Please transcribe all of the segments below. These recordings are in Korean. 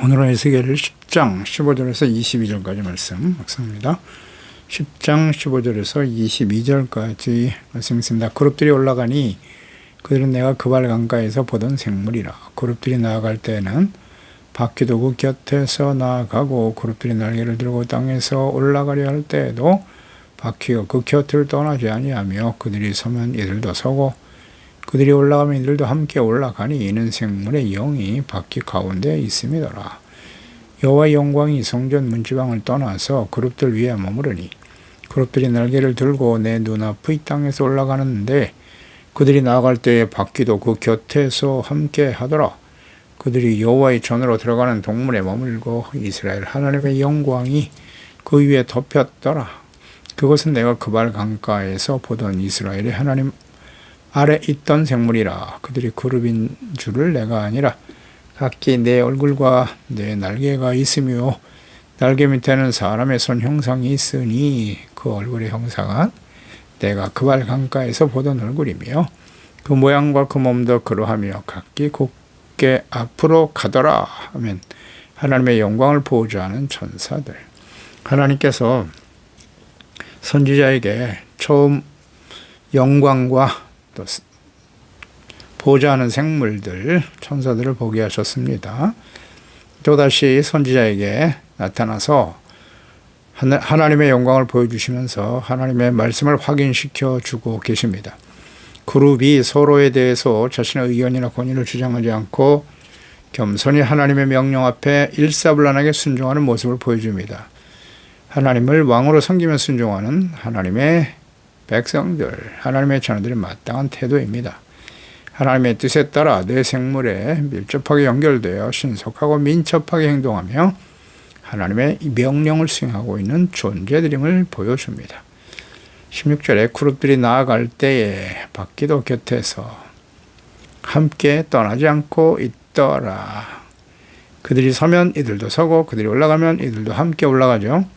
오늘은 에스겔 10장 15절에서 22절까지 말씀 묵상합니다. 10장 15절에서 22절까지 말씀 있습니다. 그룹들이 올라가니 그들은 내가 그발 강가에서 보던 생물이라. 그룹들이 나아갈 때에는 바퀴도 그 곁에서 나아가고 그룹들이 날개를 들고 땅에서 올라가려 할 때에도 바퀴가 그 곁을 떠나지 아니하며 그들이 서면 이들도 서고 그들이 올라가면 이들도 함께 올라가니 이는 생물의 영이 바퀴 가운데 있음이더라. 여호와의 영광이 성전 문지방을 떠나서 그룹들 위에 머무르니 그룹들이 날개를 들고 내 눈앞의 땅에서 올라가는데 그들이 나아갈 때에 바퀴도 그 곁에서 함께 하더라. 그들이 여호와의 전으로 들어가는 동문에 머물고 이스라엘 하나님의 영광이 그 위에 덮였더라. 그것은 내가 그발 강가에서 보던 이스라엘의 하나님 아래 있던 생물이라. 그들이 그룹인 줄을 내가 아니라 각기 내 얼굴과 내 날개가 있으며 날개 밑에는 사람의 손 형상이 있으니 그 얼굴의 형상은 내가 그발 강가에서 보던 얼굴이며 그 모양과 그 몸도 그러하며 각기 곧게 앞으로 가더라 하면 하나님의 영광을 보고자 하는 천사들. 하나님께서 선지자에게 처음 영광과 또 보호자 하는 생물들, 천사들을 보게 하셨습니다. 또다시 선지자에게 나타나서 하나님의 영광을 보여주시면서 하나님의 말씀을 확인시켜 주고 계십니다. 그룹이 서로에 대해서 자신의 의견이나 권위를 주장하지 않고 겸손히 하나님의 명령 앞에 일사불란하게 순종하는 모습을 보여줍니다. 하나님을 왕으로 섬기며 순종하는 하나님의 백성들, 하나님의 자녀들의 마땅한 태도입니다. 하나님의 뜻에 따라 내 생물에 밀접하게 연결되어 신속하고 민첩하게 행동하며 하나님의 명령을 수행하고 있는 존재들임을 보여줍니다. 16절에 그룹들이 나아갈 때에 바퀴도 곁에서 함께 떠나지 않고 있더라. 그들이 서면 이들도 서고 그들이 올라가면 이들도 함께 올라가죠.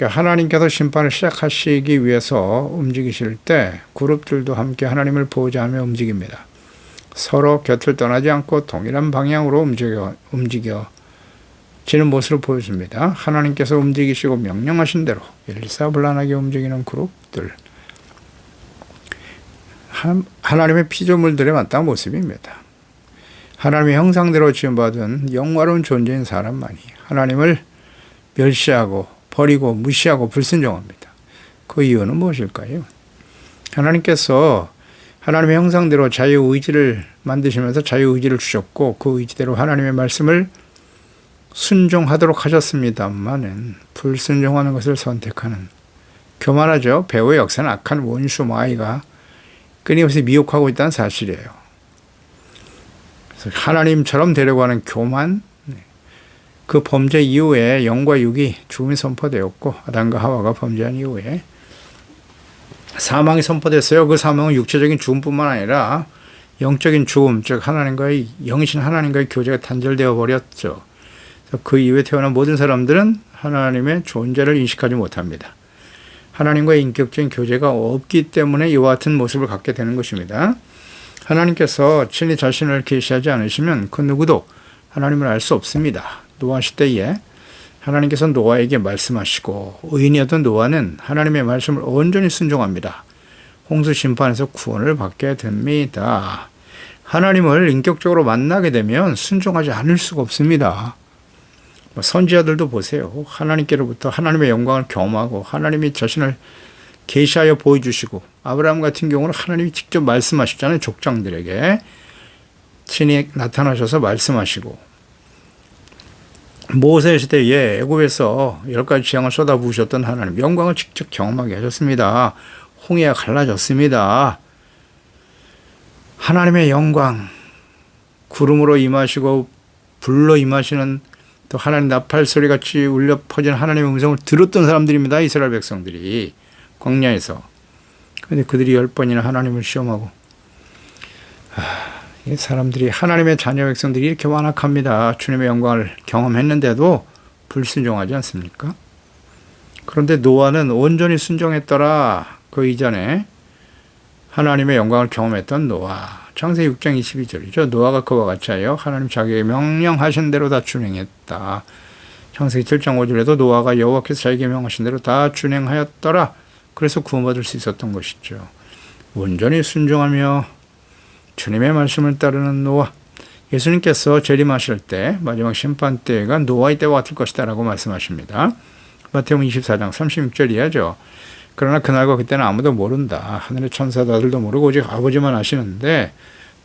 하나님께서 심판을 시작하시기 위해서 움직이실 때 그룹들도 함께 하나님을 보호자 하며 움직입니다. 서로 곁을 떠나지 않고 동일한 방향으로 움직여지는 모습을 보여줍니다. 하나님께서 움직이시고 명령하신 대로 일사불란하게 움직이는 그룹들. 하나님의 피조물들에 맞다는 모습입니다. 하나님의 형상대로 지음받은 영화로운 존재인 사람만이 하나님을 멸시하고 버리고 무시하고 불순종합니다. 그 이유는 무엇일까요? 하나님께서 하나님의 형상대로 자유의지를 만드시면서 자유의지를 주셨고 그 의지대로 하나님의 말씀을 순종하도록 하셨습니다만은 불순종하는 것을 선택하는 교만하죠. 배후의 역사는 악한 원수 마귀가 끊임없이 미혹하고 있다는 사실이에요. 그래서 하나님처럼 되려고 하는 교만, 그 범죄 이후에 영과 육이 죽음이 선포되었고 아담과 하와가 범죄한 이후에 사망이 선포됐어요. 그 사망은 육체적인 죽음뿐만 아니라 영적인 죽음, 즉 하나님과의 영이신 하나님과의 교제가 단절되어 버렸죠. 그 이후에 태어난 모든 사람들은 하나님의 존재를 인식하지 못합니다. 하나님과의 인격적인 교제가 없기 때문에 이와 같은 모습을 갖게 되는 것입니다. 하나님께서 친히 자신을 계시하지 않으시면 그 누구도 하나님을 알 수 없습니다. 노아 시대에 하나님께서 노아에게 말씀하시고 의인이었던 노아는 하나님의 말씀을 온전히 순종합니다. 홍수 심판에서 구원을 받게 됩니다. 하나님을 인격적으로 만나게 되면 순종하지 않을 수가 없습니다. 선지자들도 보세요. 하나님께로부터 하나님의 영광을 경험하고 하나님이 자신을 계시하여 보여주시고 아브라함 같은 경우는 하나님이 직접 말씀하시잖아요. 족장들에게 친히 나타나셔서 말씀하시고 모세 시대에 애굽에서 10가지 재앙을 쏟아부으셨던 하나님 영광을 직접 경험하게 하셨습니다. 홍해가 갈라졌습니다. 하나님의 영광 구름으로 임하시고 불로 임하시는 또 하나님 나팔 소리같이 울려 퍼지는 하나님의 음성을 들었던 사람들입니다. 이스라엘 백성들이 광야에서. 그런데 그들이 10번이나 하나님을 시험하고 사람들이 하나님의 자녀 백성들이 이렇게 완악합니다. 주님의 영광을 경험했는데도 불순종하지 않습니까? 그런데 노아는 온전히 순종했더라. 그 이전에 하나님의 영광을 경험했던 노아. 창세기 6장 22절이죠. 노아가 그와 같이 하여 하나님 자기에게 명령하신 대로 다 준행했다. 창세기 7장 5절에도 노아가 여호와께서 자기에게 명하신 대로 다 준행하였더라. 그래서 구원받을 수 있었던 것이죠. 온전히 순종하며 주님의 말씀을 따르는 노아. 예수님께서 재림하실 때 마지막 심판 때가 노아의 때와 같을 것이다 라고 말씀하십니다. 마태복음 24장 36절 이하죠. 그러나 그날과 그때는 아무도 모른다. 하늘의 천사도 아들도 모르고 오직 아버지만 아시는데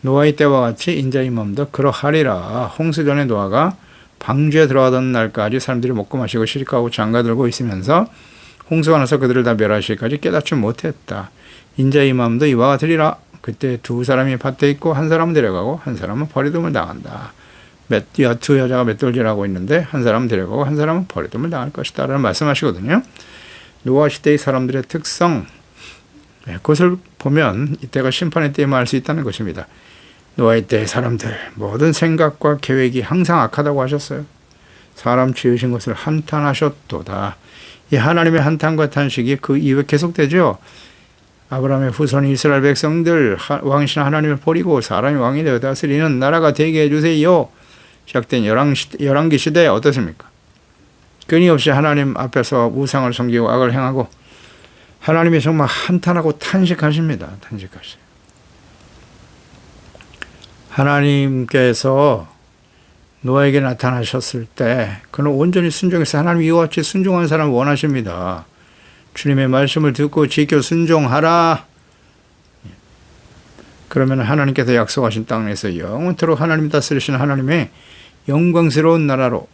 노아의 때와 같이 인자의 몸도 그러하리라. 홍수 전에 노아가 방주에 들어가던 날까지 사람들이 먹고 마시고 시집가고 장가들고 있으면서 홍수가 나서 그들을 다 멸하시기까지 깨닫지 못했다. 인자의 마음도 이와 같으리라. 그때 두 사람이 밭에 있고 한 사람은 데려가고 한 사람은 버리둠을 당한다. 두 여자가 맷돌질하고 있는데 한 사람은 데려가고 한 사람은 버리둠을 당할 것이다 라는 말씀하시거든요. 노아 시대의 사람들의 특성, 그것을 보면 이때가 심판의 때임을 알 수 있다는 것입니다. 노아의 때의 사람들 모든 생각과 계획이 항상 악하다고 하셨어요. 사람 지으신 것을 한탄하셨도다. 이 하나님의 한탄과 탄식이 그 이후에 계속되죠. 아브라함의 후손 이스라엘 백성들 왕이신 하나님을 버리고 사람이 왕이 되어 다스리는 나라가 되게 해주세요. 시작된 열왕기 시대에 어떻습니까? 끊임없이 하나님 앞에서 우상을 섬기고 악을 행하고 하나님이 정말 한탄하고 탄식하십니다. 탄식하세요. 하나님께서 노아에게 나타나셨을 때 그는 온전히 순종해서 하나님 이와 같이 순종하는 사람을 원하십니다. 주님의 말씀을 듣고 지켜 순종하라. 그러면 하나님께서 약속하신 땅에서 영원토록 하나님 다스리시는 하나님의 영광스러운 나라로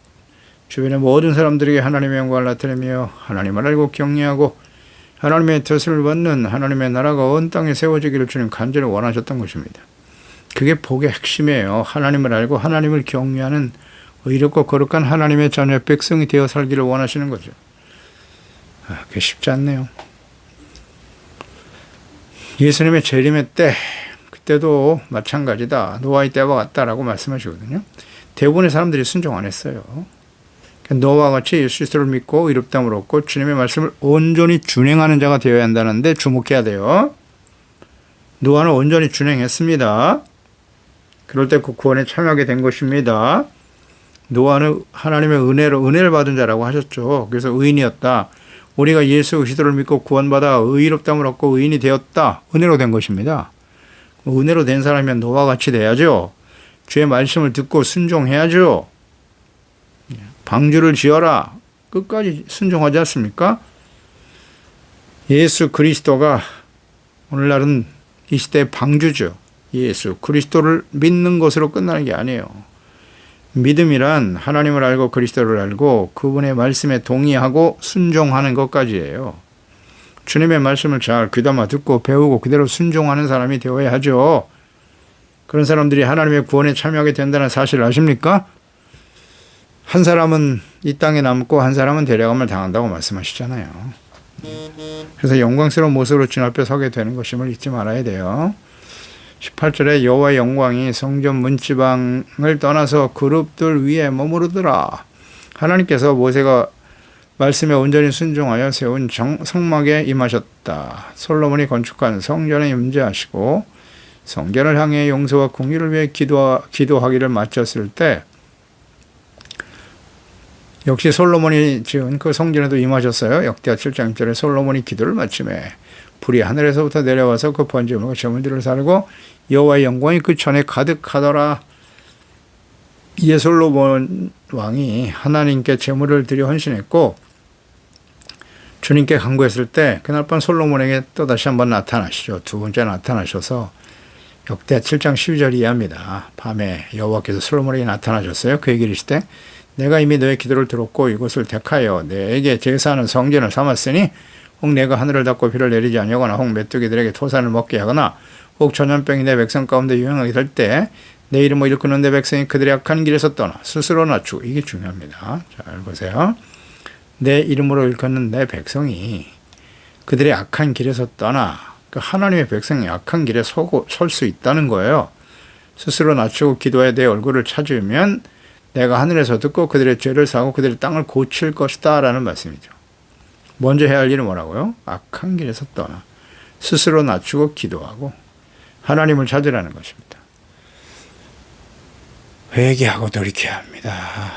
주변의 모든 사람들에게 하나님의 영광을 나타내며 하나님을 알고 경외하고 하나님의 뜻을 받는 하나님의 나라가 온 땅에 세워지기를 주님 간절히 원하셨던 것입니다. 그게 복의 핵심이에요. 하나님을 알고 하나님을 경외하는 의롭고 거룩한 하나님의 자녀 백성이 되어 살기를 원하시는 거죠. 그게 쉽지 않네요. 예수님의 재림의 때, 그때도 마찬가지다. 노아의 때와 같다라고 말씀하시거든요. 대부분의 사람들이 순종 안 했어요. 노아와 같이 예수 그리스도를 믿고 의롭다함을 얻고 주님의 말씀을 온전히 준행하는 자가 되어야 한다는데 주목해야 돼요. 노아는 온전히 준행했습니다. 그럴 때 그 구원에 참여하게 된 것입니다. 노아는 하나님의 은혜를 받은 자라고 하셨죠. 그래서 의인이었다. 우리가 예수 그리스도를 믿고 구원받아 의롭다함을 얻고 의인이 되었다. 은혜로 된 것입니다. 은혜로 된 사람이면 노아와 같이 돼야죠. 주의 말씀을 듣고 순종해야죠. 방주를 지어라. 끝까지 순종하지 않습니까? 예수 그리스도가 오늘날은 이 시대의 방주죠. 예수 그리스도를 믿는 것으로 끝나는 게 아니에요. 믿음이란 하나님을 알고 그리스도를 알고 그분의 말씀에 동의하고 순종하는 것까지예요. 주님의 말씀을 잘 귀담아 듣고 배우고 그대로 순종하는 사람이 되어야 하죠. 그런 사람들이 하나님의 구원에 참여하게 된다는 사실을 아십니까? 한 사람은 이 땅에 남고 한 사람은 데려감을 당한다고 말씀하시잖아요. 그래서 영광스러운 모습으로 주님 앞에 서게 되는 것임을 잊지 말아야 돼요. 18절에 여호와의 영광이 성전 문지방을 떠나서 그룹들 위에 머무르더라. 하나님께서 모세가 말씀에 온전히 순종하여 세운 성막에 임하셨다. 솔로몬이 건축한 성전에 임재하시고 성전을 향해 용서와 공의를 위해 기도하기를 마쳤을 때 역시 솔로몬이 지은 그 성전에도 임하셨어요. 역대하 7장 1절에 솔로몬이 기도를 마치매 불이 하늘에서부터 내려와서 그 번제물과 제물들을 살고 여호와의 영광이 그 전에 가득하더라. 이에 솔로몬 왕이 하나님께 제물을 드려 헌신했고 주님께 간구했을 때 그날 밤 솔로몬에게 또다시 한번 나타나시죠. 두 번째 나타나셔서 역대하 7장 12절 이하입니다. 밤에 여호와께서 솔로몬에게 나타나셨어요. 그 얘기를 하실 때 내가 이미 너의 기도를 들었고 이곳을 택하여 내게 제사하는 성전을 삼았으니 혹 내가 하늘을 닫고 비를 내리지 아니하거나 혹 메뚜기들에게 토산을 먹게 하거나 혹 전염병이 내 백성 가운데 유행하게 될 때 내 이름을 일컫는 내 백성이 그들의 악한 길에서 떠나 스스로 낮추고 이게 중요합니다. 잘 보세요. 내 이름으로 일컫는 내 백성이 그들의 악한 길에서 떠나 그 하나님의 백성이 악한 길에 설 수 있다는 거예요. 스스로 낮추고 기도해 내 얼굴을 찾으면 내가 하늘에서 듣고 그들의 죄를 사하고 그들의 땅을 고칠 것이다 라는 말씀이죠. 먼저 해야 할 일은 뭐라고요? 악한 길에서 떠나 스스로 낮추고 기도하고 하나님을 찾으라는 것입니다. 회개하고 돌이켜야 합니다.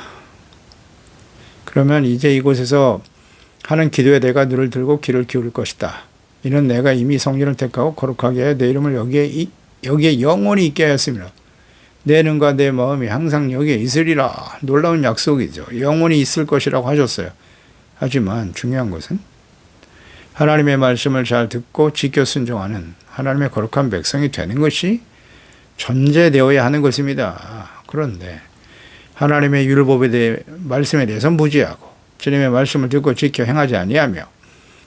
그러면 이제 이곳에서 하는 기도에 내가 눈을 들고 귀를 기울일 것이다. 이는 내가 이미 성전을 택하고 거룩하게 해 내 이름을 여기에 영원히 있게 하였습니다. 내 눈과 내 마음이 항상 여기에 있으리라. 놀라운 약속이죠. 영원히 있을 것이라고 하셨어요. 하지만 중요한 것은 하나님의 말씀을 잘 듣고 지켜 순종하는 하나님의 거룩한 백성이 되는 것이 전제되어야 하는 것입니다. 그런데 하나님의 율법에 대해 말씀에 대해서 무지하고 주님의 말씀을 듣고 지켜 행하지 아니하며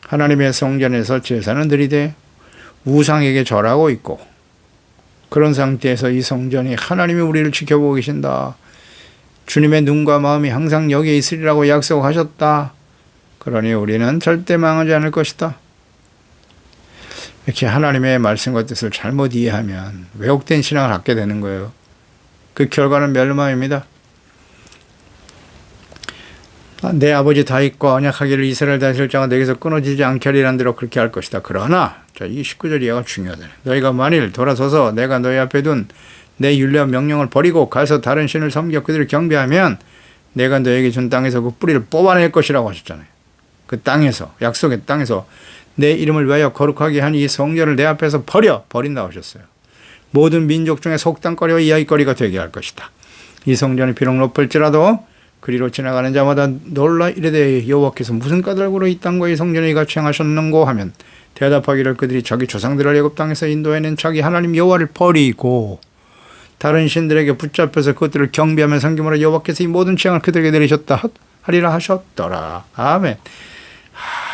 하나님의 성전에서 제사는 드리되 우상에게 절하고 있고 그런 상태에서 이 성전이 하나님이 우리를 지켜보고 계신다. 주님의 눈과 마음이 항상 여기에 있으리라고 약속하셨다. 그러니 우리는 절대 망하지 않을 것이다. 이렇게 하나님의 말씀과 뜻을 잘못 이해하면 왜곡된 신앙을 갖게 되는 거예요. 그 결과는 멸망입니다. 내 아버지 다윗과 언약하기를 이스라엘 다스릴 자가 내게서 끊어지지 않게 하리라는 대로 그렇게 할 것이다. 그러나 이 19절 이하가 중요하다. 너희가 만일 돌아서서 내가 너희 앞에 둔 내 율례와 명령을 버리고 가서 다른 신을 섬겨 그들을 경배하면 내가 너에게 준 땅에서 그 뿌리를 뽑아낼 것이라고 하셨잖아요. 그 땅에서, 약속의 땅에서 내 이름을 위하여 거룩하게 한 이 성전을 내 앞에서 버린다고 하셨어요. 모든 민족 중에 속담거리와 이야기거리가 되게 할 것이다. 이 성전이 비록 높을지라도 그리로 지나가는 자마다 놀라 이르되 여호와께서 무슨 까닭으로 이 땅과 이 성전을 이같이 행하셨는고 하면 대답하기를 그들이 자기 조상들을 애굽 땅에서 인도해낸 자기 하나님 여호와를 버리고 다른 신들에게 붙잡혀서 그들을 경배하며 섬김으로 여호와께서 이 모든 재앙을 그들에게 내리셨다 하리라 하셨더라. 아멘.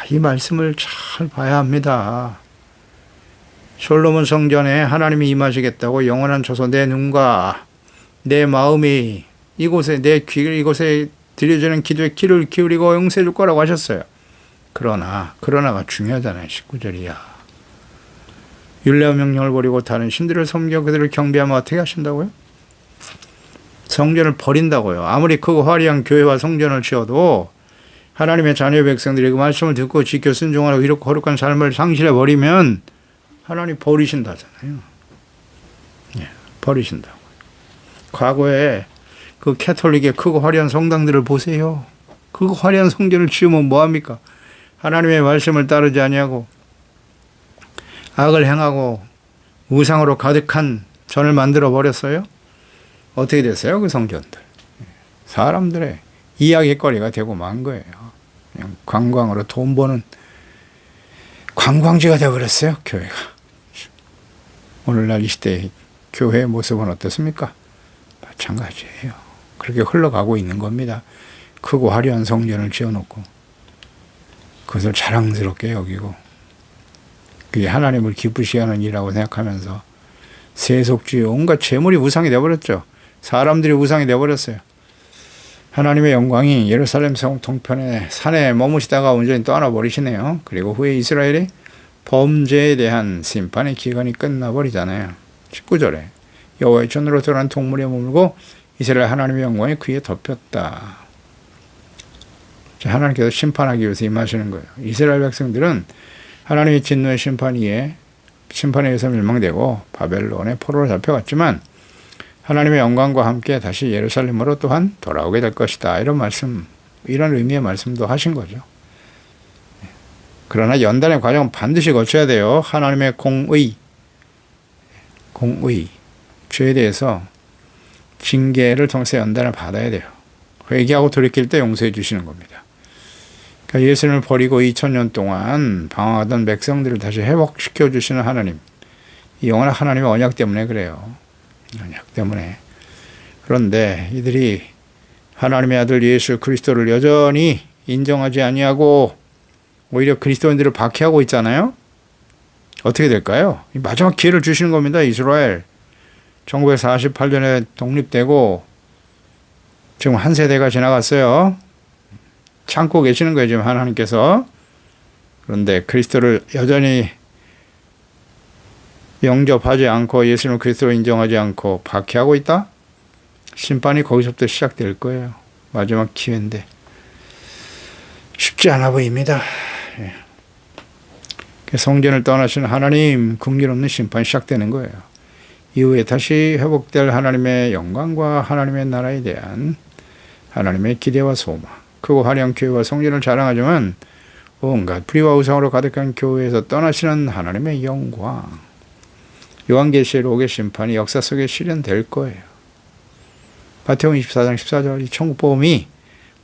이 말씀을 잘 봐야 합니다. 솔로몬 성전에 하나님이 임하시겠다고 영원한 초소 내 눈과 내 마음이 이곳에 이곳에 드려지는 기도에 귀를 기울이고 용서해 줄 거라고 하셨어요. 그러나가 중요하잖아요. 19절이야. 율례와 명령을 버리고 다른 신들을 섬겨 그들을 경배하면 어떻게 하신다고요? 성전을 버린다고요. 아무리 크고 화려한 교회와 성전을 지어도 하나님의 자녀 백성들이 그 말씀을 듣고 지켜 순종하고 이렇게 거룩한 삶을 상실해 버리면 하나님 버리신다잖아요. 예, 버리신다고요. 과거에 그 캐톨릭의 크고 화려한 성당들을 보세요. 그 화려한 성전을 지으면 뭐합니까? 하나님의 말씀을 따르지 아니하고 악을 행하고 우상으로 가득한 전을 만들어 버렸어요. 어떻게 됐어요? 그 성전들. 사람들의 이야기거리가 되고 만 거예요. 그냥 관광으로 돈 버는 관광지가 되어버렸어요. 교회가. 오늘날 이 시대의 교회의 모습은 어떻습니까? 마찬가지예요. 그렇게 흘러가고 있는 겁니다. 크고 화려한 성전을 지어놓고 그것을 자랑스럽게 여기고 그게 하나님을 기쁘시게 하는 일이라고 생각하면서 세속주의 온갖 재물이 우상이 되어버렸죠. 사람들이 우상이 되어버렸어요. 하나님의 영광이 예루살렘 성 동편의 산에 머무시다가 온전히 떠나버리시네요. 그리고 후에 이스라엘이 범죄에 대한 심판의 기간이 끝나버리잖아요. 19절에 여호와의 전으로 드러난 동물에 머물고 이스라엘 하나님의 영광이 그에 덮였다. 하나님께서 심판하기 위해서 임하시는 거예요. 이스라엘 백성들은 하나님의 진노의 심판에 의해서 멸망되고 바벨론의 포로로 잡혀갔지만 하나님의 영광과 함께 다시 예루살렘으로 또한 돌아오게 될 것이다. 이런 의미의 말씀도 하신 거죠. 그러나 연단의 과정은 반드시 거쳐야 돼요. 하나님의 공의, 죄에 대해서 징계를 통해서 연단을 받아야 돼요. 회개하고 돌이킬 때 용서해 주시는 겁니다. 그러니까 예수님을 버리고 2000년 동안 방황하던 백성들을 다시 회복시켜 주시는 하나님. 이 영원한 하나님의 언약 때문에 그래요. 언약 때문에. 그런데 이들이 하나님의 아들 예수 그리스도를 여전히 인정하지 아니하고 오히려 그리스도인들을 박해하고 있잖아요. 어떻게 될까요? 마지막 기회를 주시는 겁니다. 이스라엘. 1948년에 독립되고 지금 한 세대가 지나갔어요. 참고 계시는 거예요, 지금 하나님께서. 그런데 그리스도를 여전히 영접하지 않고 예수님을 그리스도로 인정하지 않고 박해하고 있다? 심판이 거기서부터 시작될 거예요. 마지막 기회인데. 쉽지 않아 보입니다. 성전을 떠나시는 하나님 긍휼 없는 심판이 시작되는 거예요. 이후에 다시 회복될 하나님의 영광과 하나님의 나라에 대한 하나님의 기대와 소망, 크고 화려한 교회와 성전을 자랑하지만 온갖 불의와 우상으로 가득한 교회에서 떠나시는 하나님의 영광, 요한계시의 록의 심판이 역사 속에 실현될 거예요. 마태복음 24장 14절 이 천국복음이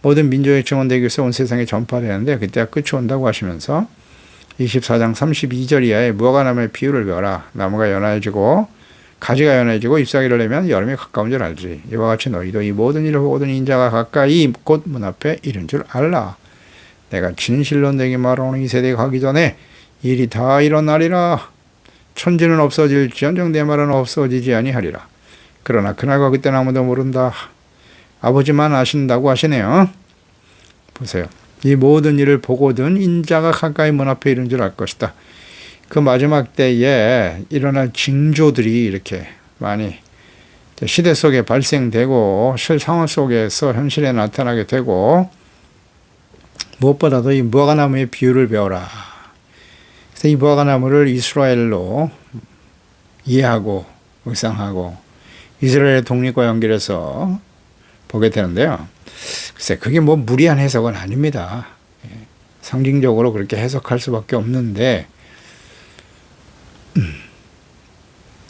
모든 민족의 증언되기 위해서 온 세상에 전파되는데 그때가 끝이 온다고 하시면서 24장 32절 이하에 무화과나무의 비유를 배워라. 나무가 연화해지고 가지가 연해지고 잎사귀를 내면 여름이 가까운 줄 알지. 이와 같이 너희도 이 모든 일을 보거든 인자가 가까이 곧 문 앞에 이른 줄 알라. 내가 진실로 내게 말하노니 이 세대가 가기 전에 일이 다 일어나리라. 천지는 없어질지언정 내 말은 없어지지 아니하리라. 그러나 그날과 그때는 아무도 모른다. 아버지만 아신다고 하시네요. 보세요. 이 모든 일을 보거든 인자가 가까이 문 앞에 이른 줄 알 것이다. 그 마지막 때에 일어날 징조들이 이렇게 많이 시대 속에 발생되고 실상황 속에서 현실에 나타나게 되고 무엇보다도 이 무화과나무의 비유를 배워라. 그래서 이 무화과나무를 이스라엘로 이해하고 묵상하고 이스라엘의 독립과 연결해서 보게 되는데요. 글쎄 그게 뭐 무리한 해석은 아닙니다. 상징적으로 그렇게 해석할 수밖에 없는데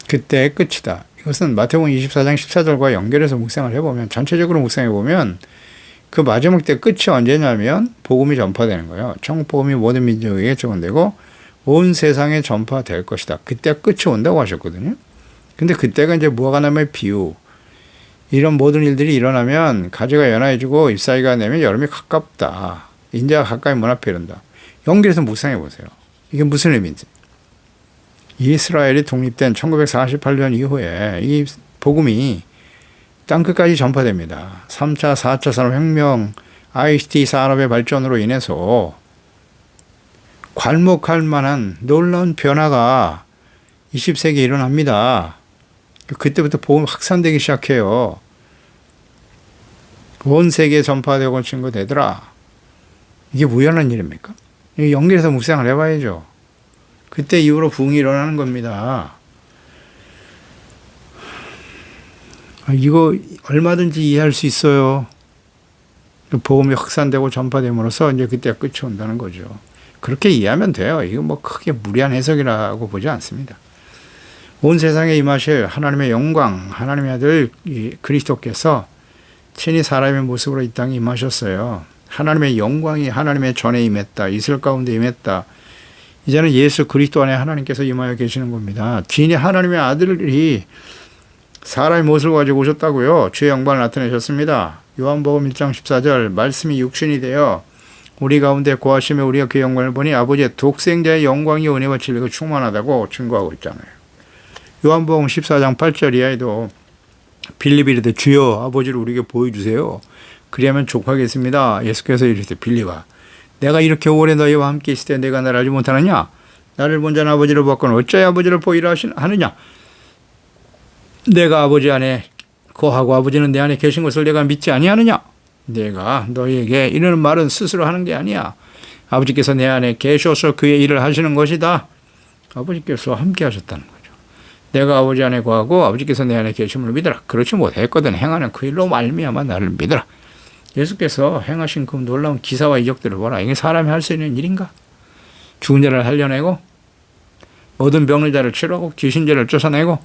그때의 끝이다. 이것은 마태복음 24장 14절과 연결해서 묵상을 해보면 전체적으로 묵상해보면 그 마지막 때 끝이 언제냐면 복음이 전파되는 거예요. 천국복음이 모든 민족에게 전파되고 온 세상에 전파될 것이다. 그때 끝이 온다고 하셨거든요. 근데 그때가 이제 무화과나무의 비유 이런 모든 일들이 일어나면 가지가 연화해지고 잎사귀가 내면 여름이 가깝다. 인자가 가까이 문 앞에 이른다. 연결해서 묵상해 보세요. 이게 무슨 의미인지. 이스라엘이 독립된 1948년 이후에 이 복음이 땅끝까지 전파됩니다. 3차, 4차 산업혁명, ICT 산업의 발전으로 인해서 괄목할 만한 놀라운 변화가 20세기에 일어납니다. 그때부터 복음 확산되기 시작해요. 온 세계에 전파되고 증거되더라. 이게 우연한 일입니까? 연결해서 묵상을 해봐야죠. 그때 이후로 부흥이 일어나는 겁니다. 이거 얼마든지 이해할 수 있어요. 복음이 확산되고 전파됨으로써 이제 그때 끝이 온다는 거죠. 그렇게 이해하면 돼요. 이거 뭐 크게 무리한 해석이라고 보지 않습니다. 온 세상에 임하실 하나님의 영광, 하나님의 아들 그리스도께서 친히 사람의 모습으로 이 땅에 임하셨어요. 하나님의 영광이 하나님의 전에 임했다. 이슬 가운데 임했다. 이제는 예수 그리스도 안에 하나님께서 임하여 계시는 겁니다. 진히 하나님의 아들이 사람의 모습을 가지고 오셨다고요. 주의 영광을 나타내셨습니다. 요한복음 1장 14절 말씀이 육신이 되어 우리 가운데 거하시며 우리가 그 영광을 보니 아버지의 독생자의 영광이 은혜와 진리가 충만하다고 증거하고 있잖아요. 요한복음 14장 8절 이하에도 빌립이 이르되 주여 아버지를 우리에게 보여주세요. 그리하면 족하겠습니다. 예수께서 이르시되 빌립아 내가 이렇게 오래 너희와 함께 있을 때 내가 나를 알지 못하느냐? 나를 본 자는 아버지를 보았거늘 어찌하여 아버지를 보이라 하느냐? 내가 아버지 안에 거하고 아버지는 내 안에 계신 것을 내가 믿지 아니하느냐? 내가 너희에게 이르는 말은 스스로 하는 게 아니야. 아버지께서 내 안에 계셔서 그의 일을 하시는 것이다. 아버지께서 함께 하셨다는 거죠. 내가 아버지 안에 거하고 아버지께서 내 안에 계심을 믿으라. 그렇지 못했거든. 행하는 그 일로 말미암아 나를 믿으라. 예수께서 행하신 그 놀라운 기사와 이적들을 보라. 이게 사람이 할 수 있는 일인가? 죽은 자를 살려내고 모든 병든 자를 치료하고 귀신들을 쫓아내고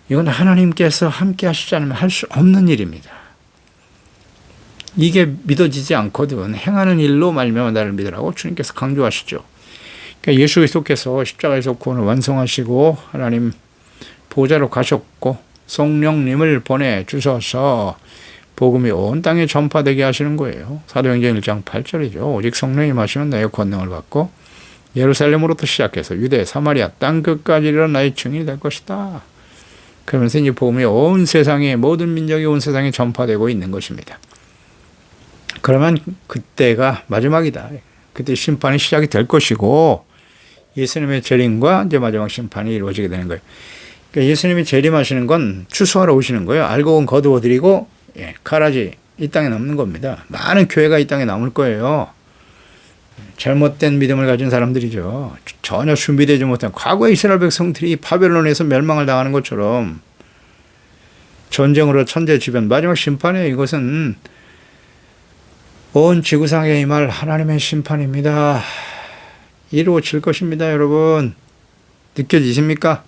이건 하나님께서 함께 하시지 않으면 할 수 없는 일입니다. 이게 믿어지지 않거든. 행하는 일로 말미암아 나를 믿으라고 주님께서 강조하시죠. 그러니까 예수 그리스도께서 십자가에서 구원을 완성하시고 하나님 보좌로 가셨고 성령님을 보내주셔서 복음이 온 땅에 전파되게 하시는 거예요. 사도행전 1장 8절이죠. 오직 성령이 임하시면 나의 권능을 받고 예루살렘으로부터 시작해서 유대, 사마리아 땅끝까지 이르러 나의 증인이 될 것이다. 그러면서 이 복음이 온 세상에 모든 민족이 온 세상에 전파되고 있는 것입니다. 그러면 그때가 마지막이다. 그때 심판이 시작이 될 것이고 예수님의 재림과 이제 마지막 심판이 이루어지게 되는 거예요. 그러니까 예수님이 재림하시는 건 추수하러 오시는 거예요. 알곡은 거두어드리고 가라지 이 땅에 남는 겁니다. 많은 교회가 이 땅에 남을 거예요. 잘못된 믿음을 가진 사람들이죠. 전혀 준비되지 못한 과거의 이스라엘 백성들이 바벨론에서 멸망을 당하는 것처럼 전쟁으로 천재지변 마지막 심판이에요. 이것은 온 지구상에 임할 하나님의 심판입니다. 이루어질 것입니다. 여러분 느껴지십니까?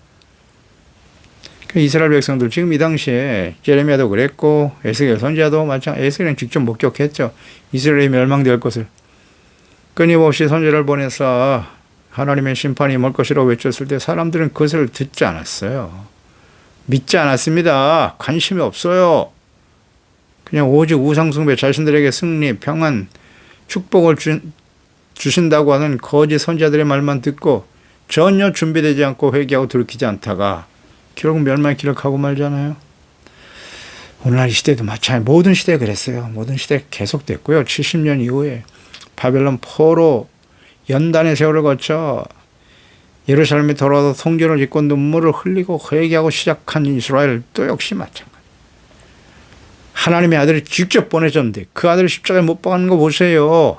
이스라엘 백성들 지금 이 당시에 예레미야도 그랬고 에스겔 선지자도 마찬가지. 에스겔은 직접 목격했죠. 이스라엘이 멸망될 것을. 끊임없이 선지자를 보내서 하나님의 심판이 임할 것이라고 외쳤을 때 사람들은 그것을 듣지 않았어요. 믿지 않았습니다. 관심이 없어요. 그냥 오직 우상숭배, 자신들에게 승리, 평안, 축복을 주신다고 하는 거짓 선지자들의 말만 듣고 전혀 준비되지 않고 회개하고 돌이키지 않다가 결국 멸망의 길을 가고 말잖아요. 오늘날 이 시대도 마찬가지. 모든 시대에 그랬어요. 모든 시대에 계속됐고요. 70년 이후에 바벨론 포로 연단의 세월을 거쳐 예루살렘에 돌아와서 성전을 짓고 눈물을 흘리고 회개하고 시작한 이스라엘 또 역시 마찬가지. 하나님의 아들이 직접 보내줬는데 그 아들을 십자가에 못 박는 거 보세요.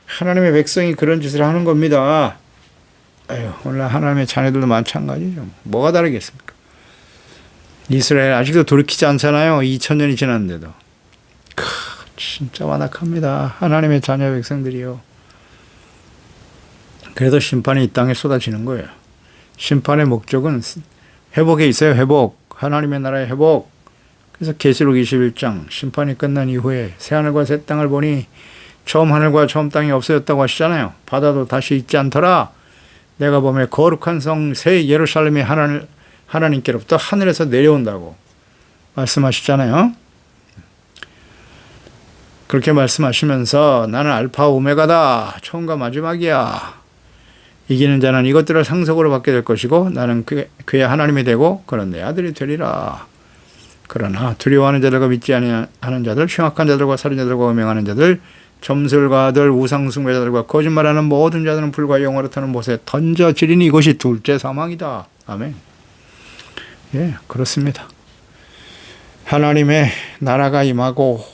하나님의 백성이 그런 짓을 하는 겁니다. 아유, 오늘 하나님의 자녀들도 마찬가지죠. 뭐가 다르겠습니까? 이스라엘 아직도 돌이키지 않잖아요. 2000년이 지났는데도. 진짜 완악합니다. 하나님의 자녀 백성들이요. 그래도 심판이 이 땅에 쏟아지는 거예요. 심판의 목적은 회복에 있어요. 회복. 하나님의 나라의 회복. 그래서 계시록 21장 심판이 끝난 이후에 새하늘과 새 땅을 보니 처음 하늘과 처음 땅이 없어졌다고 하시잖아요. 바다도 다시 있지 않더라. 내가 보면 거룩한 성 새 예루살렘이 하나님께로부터 하늘에서 내려온다고 말씀하시잖아요. 그렇게 말씀하시면서 나는 알파 오메가다. 처음과 마지막이야. 이기는 자는 이것들을 상속으로 받게 될 것이고 나는 그의 하나님이 되고 그런 내 아들이 되리라. 그러나 두려워하는 자들과 믿지 아니하는 자들, 흉악한 자들과 살인자들과 음행하는 자들, 점술가들, 우상숭배자들과 거짓말하는 모든 자들은 불과 영화로 타는 못에 던져지리니 이것이 둘째 사망이다. 아멘. 예, 그렇습니다. 하나님의 나라가 임하고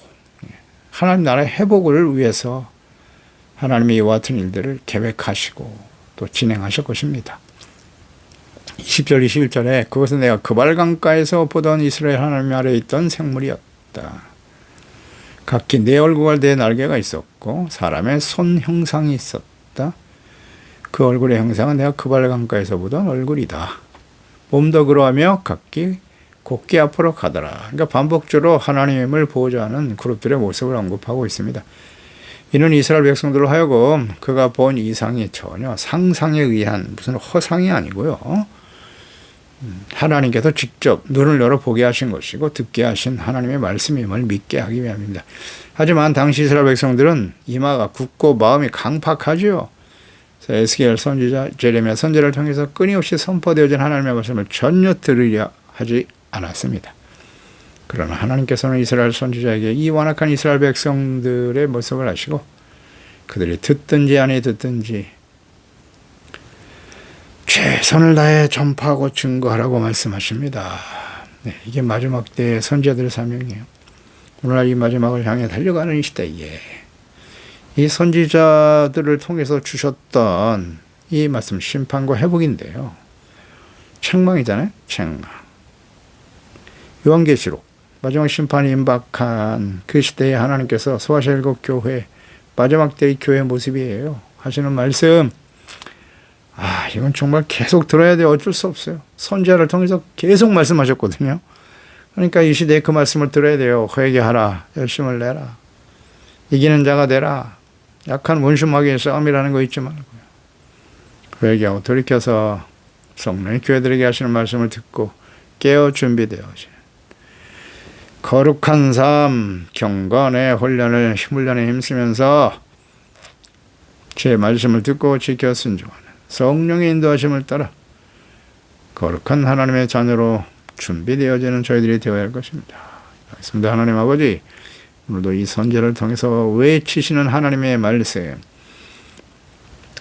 하나님 나라의 회복을 위해서 하나님이 이와 같은 일들을 계획하시고 또 진행하실 것입니다. 20절 21절에 그것은 내가 그발강가에서 보던 이스라엘 하나님 아래에 있던 생물이었다. 각기 네 얼굴과 네 날개가 있었고 사람의 손 형상이 있었다. 그 얼굴의 형상은 내가 그발강가에서 보던 얼굴이다. 몸도 그러하며 각기 곧게 앞으로 가더라. 그러니까 반복적으로 하나님을 보호자 하는 그룹들의 모습을 언급하고 있습니다. 이는 이스라엘 백성들로 하여금 그가 본 이상이 전혀 상상에 의한 무슨 허상이 아니고요. 하나님께서 직접 눈을 열어 보게 하신 것이고 듣게 하신 하나님의 말씀임을 믿게 하기 위함입니다. 하지만 당시 이스라엘 백성들은 이마가 굳고 마음이 강팍하지요. 에스겔 선지자, 예레미야 선지자를 통해서 끊임없이 선포되어진 하나님의 말씀을 전혀 들으려 하지 않았습니다. 그러나 하나님께서는 이스라엘 선지자에게 이 완악한 이스라엘 백성들의 모습을 아시고 그들이 듣든지 아니 듣든지 최선을 다해 전파하고 증거하라고 말씀하십니다. 네, 이게 마지막 때의 선지자들의 사명이에요. 오늘날 이 마지막을 향해 달려가는 이 시대에 이 선지자들을 통해서 주셨던 이 말씀 심판과 회복인데요. 책망이잖아요. 책망. 요한계시록 마지막 심판이 임박한 그 시대에 하나님께서 소아시아 일곱 교회 마지막 때의 교회 모습이에요. 하시는 말씀. 이건 정말 계속 들어야 돼요. 어쩔 수 없어요. 선지자를 통해서 계속 말씀하셨거든요. 그러니까 이 시대에 그 말씀을 들어야 돼요. 회개하라. 열심을 내라. 이기는 자가 되라. 약한 원수마귀의 싸움이라는 거 잊지 말고요. 회개하고 돌이켜서 성령의 교회들에게 하시는 말씀을 듣고 깨어 준비되어지 거룩한 삶, 경건의 훈련에 힘쓰면서 제 말씀을 듣고 지켜 순종하는 성령의 인도하심을 따라 거룩한 하나님의 자녀로 준비되어지는 저희들이 되어야 할 것입니다. 그렇습니다. 하나님 아버지, 오늘도 이 선지를 통해서 외치시는 하나님의 말씀,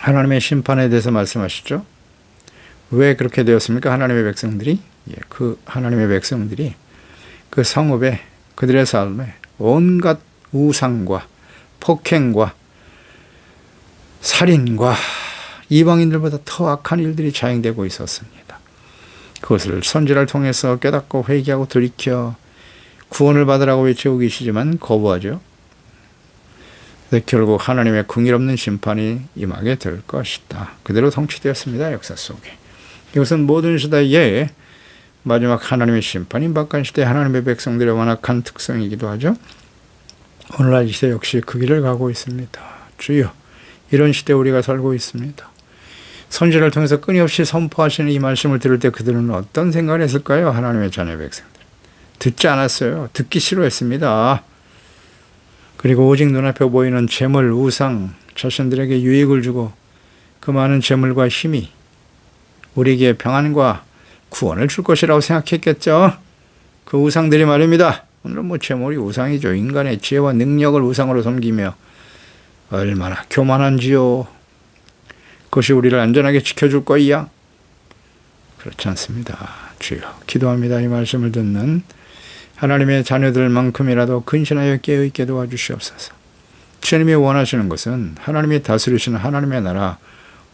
하나님의 심판에 대해서 말씀하시죠. 왜 그렇게 되었습니까? 하나님의 백성들이, 그 하나님의 백성들이 그 성읍에 그들의 삶에 온갖 우상과 폭행과 살인과 이방인들보다 더 악한 일들이 자행되고 있었습니다. 그것을 선지자를 통해서 깨닫고 회개하고 돌이켜 구원을 받으라고 외치고 계시지만 거부하죠. 결국 하나님의 긍휼없는 심판이 임하게 될 것이다. 그대로 성취되었습니다. 역사 속에. 이것은 모든 시대에 마지막 하나님의 심판인 임박한 시대 하나님의 백성들의 완악한 특성이기도 하죠. 오늘날 이 시대 역시 그 길을 가고 있습니다. 주여, 이런 시대에 우리가 살고 있습니다. 선지자를 통해서 끊임없이 선포하시는 이 말씀을 들을 때 그들은 어떤 생각을 했을까요? 하나님의 자녀 백성들. 듣지 않았어요. 듣기 싫어했습니다. 그리고 오직 눈앞에 보이는 재물, 우상, 자신들에게 유익을 주고 그 많은 재물과 힘이 우리에게 평안과 구원을 줄 것이라고 생각했겠죠. 그 우상들이 말입니다. 오늘은 뭐 재물이 우상이죠. 인간의 지혜와 능력을 우상으로 섬기며 얼마나 교만한지요. 그것이 우리를 안전하게 지켜줄 거야? 그렇지 않습니다. 주여, 기도합니다. 이 말씀을 듣는 하나님의 자녀들만큼이라도 근신하여 깨어있게 도와주시옵소서. 주님이 원하시는 것은 하나님이 다스리시는 하나님의 나라,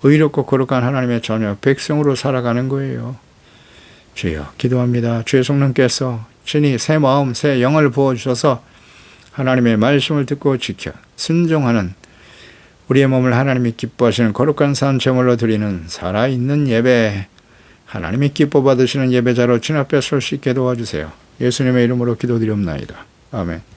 의롭고 거룩한 하나님의 자녀, 백성으로 살아가는 거예요. 주여, 기도합니다. 주의 성령께서 친히 새 마음, 새 영을 부어주셔서 하나님의 말씀을 듣고 지켜 순종하는 우리의 몸을 하나님이 기뻐하시는 거룩한 산 제물로 드리는 살아있는 예배, 하나님이 기뻐 받으시는 예배자로 주님 앞에 설 수 있게 도와주세요. 예수님의 이름으로 기도드리옵나이다. 아멘.